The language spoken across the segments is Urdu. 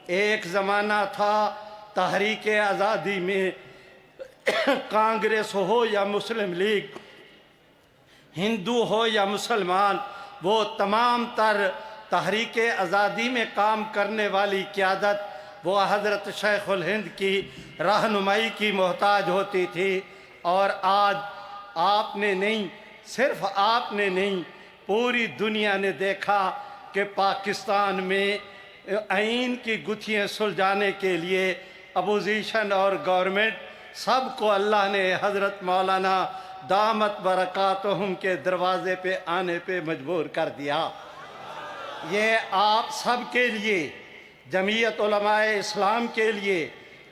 ایک زمانہ تھا تحریک آزادی میں کانگریس ہو یا مسلم لیگ، ہندو ہو یا مسلمان، وہ تمام تر تحریک آزادی میں کام کرنے والی قیادت وہ حضرت شیخ الہند کی رہنمائی کی محتاج ہوتی تھی۔ اور آج آپ نے نہیں، صرف آپ نے نہیں، پوری دنیا نے دیکھا کہ پاکستان میں آئین کی گتھیاں سلجھانے کے لیے اپوزیشن اور گورنمنٹ سب کو اللہ نے حضرت مولانا دامت برکاتہم کے دروازے پہ آنے پہ مجبور کر دیا۔ یہ آپ سب کے لیے، جمعیت علماء اسلام کے لیے،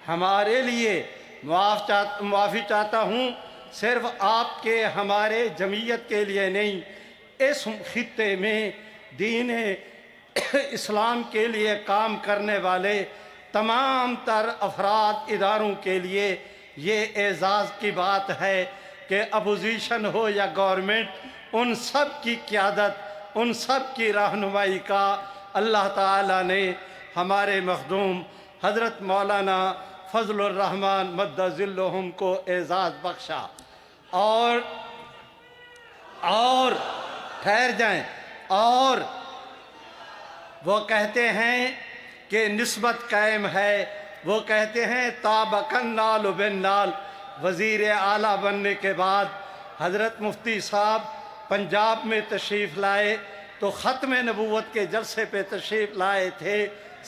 ہمارے لیے معافی چاہتا ہوں، صرف آپ کے ہمارے جمعیت کے لیے نہیں، اس خطے میں دین اسلام کے لیے کام کرنے والے تمام تر افراد اداروں کے لیے یہ اعزاز کی بات ہے کہ اپوزیشن ہو یا گورنمنٹ، ان سب کی قیادت، ان سب کی رہنمائی کا اللہ تعالیٰ نے ہمارے مخدوم حضرت مولانا فضل الرحمن مد ظلہم کو اعزاز بخشا۔ اور ٹھہر جائیں، اور وہ کہتے ہیں کہ نسبت قائم ہے، وہ کہتے ہیں تابقن نال بن نال۔ وزیر اعلیٰ بننے کے بعد حضرت مفتی صاحب پنجاب میں تشریف لائے تو ختم نبوت کے جلسے پہ تشریف لائے تھے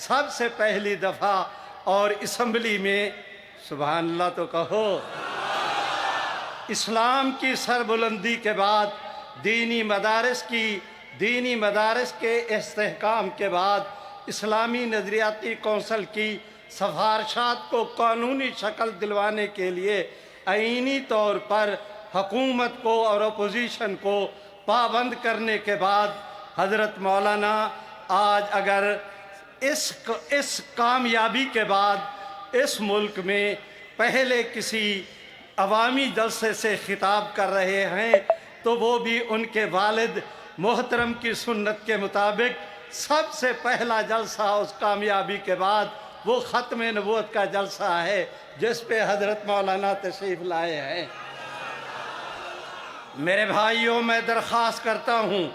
سب سے پہلی دفعہ، اور اسمبلی میں سبحان اللہ تو کہو، اسلام کی سربلندی کے بعد دینی مدارس کے استحکام کے بعد اسلامی نظریاتی کونسل کی سفارشات کو قانونی شکل دلوانے کے لیے آئینی طور پر حکومت کو اور اپوزیشن کو پابند کرنے کے بعد حضرت مولانا آج اگر اس کامیابی کے بعد اس ملک میں پہلے کسی عوامی جلسے سے خطاب کر رہے ہیں تو وہ بھی ان کے والد محترم کی سنت کے مطابق سب سے پہلا جلسہ اس کامیابی کے بعد وہ ختم نبوت کا جلسہ ہے جس پہ حضرت مولانا تشریف لائے ہیں۔ میرے بھائیوں، میں درخواست کرتا ہوں،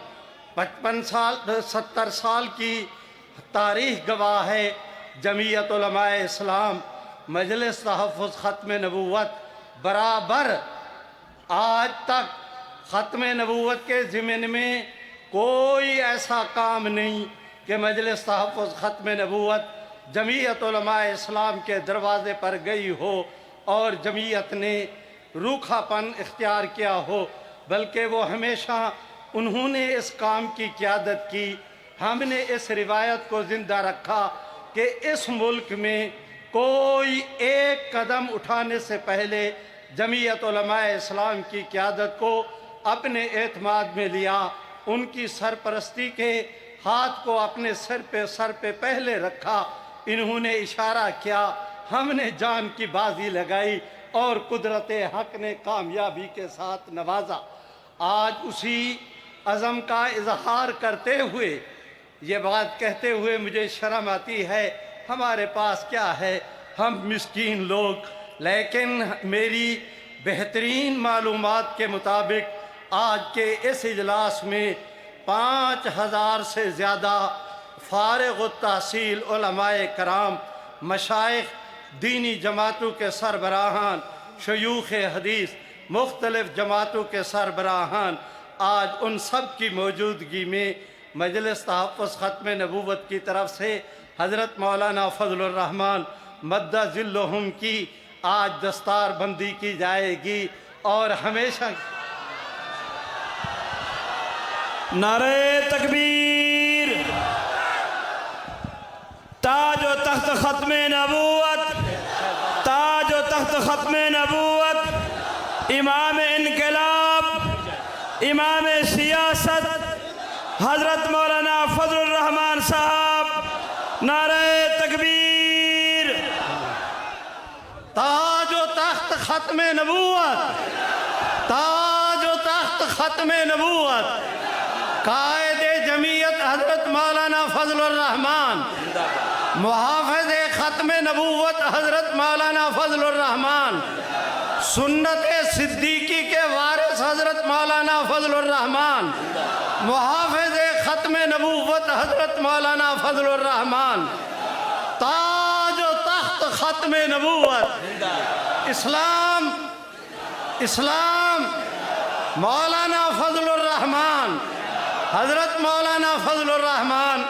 70 سال کی تاریخ گواہ ہے، جمعیت علماء اسلام مجلس تحفظ ختم نبوت برابر آج تک ختم نبوت کے ضمن میں کوئی ایسا کام نہیں کہ مجلس تحفظ ختم نبوت جمعیت علماء اسلام کے دروازے پر گئی ہو اور جمعیت نے روکھا پن اختیار کیا ہو، بلکہ وہ ہمیشہ انہوں نے اس کام کی قیادت کی۔ ہم نے اس روایت کو زندہ رکھا کہ اس ملک میں کوئی ایک قدم اٹھانے سے پہلے جمعیت علماء اسلام کی قیادت کو اپنے اعتماد میں لیا، ان کی سرپرستی کے ہاتھ کو اپنے سر پہ پہلے رکھا، انہوں نے اشارہ کیا، ہم نے جان کی بازی لگائی اور قدرت حق نے کامیابی کے ساتھ نوازا۔ آج اسی عزم کا اظہار کرتے ہوئے، یہ بات کہتے ہوئے مجھے شرم آتی ہے، ہمارے پاس کیا ہے، ہم مسکین لوگ، لیکن میری بہترین معلومات کے مطابق آج کے اس اجلاس میں 5000 سے زیادہ فارغ التحصیل علماء کرام، مشائخ، دینی جماعتوں کے سربراہان، شیوخ حدیث، مختلف جماعتوں کے سربراہان آج ان سب کی موجودگی میں مجلس تحفظ ختم نبوت کی طرف سے حضرت مولانا فضل الرحمن مد ظلہم کی آج دستار بندی کی جائے گی، اور ہمیشہ نعرہ تکبیر، تاج و تخت ختم نبوت، تاج و تخت ختم نبوت، امام انقلاب، امام سیاست حضرت مولانا فضل الرحمن صاحب، نعرہ تکبیر۔ تاج و تخت ختم نبوت، تاج و تخت ختم نبوت، قائد جمعیت حضرت مولانا فضل الرحمن محافظ ختم نبوت حضرت مولانا فضل الرحمان، سنت صدیقی کے وارث حضرت مولانا فضل الرحمان، محافظ ختم نبوت حضرت مولانا فضل الرحمان، تاج و تخت ختم نبوت اسلام مولانا فضل الرحمان، حضرت مولانا فضل الرحمان۔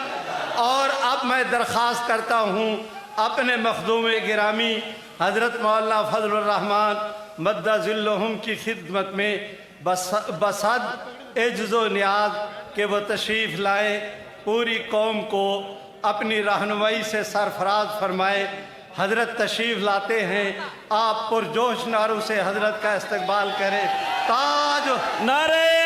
اور اب میں درخواست کرتا ہوں اپنے مخدوم گرامی حضرت مولانا فضل الرحمان مد ظلہم کی خدمت میں بصد عجز و نیاز کہ وہ تشریف لائیں، پوری قوم کو اپنی رہنمائی سے سرفراز فرمائے۔ حضرت تشریف لاتے ہیں، آپ پرجوش نعروں سے حضرت کا استقبال کریں۔ تاج نعرہ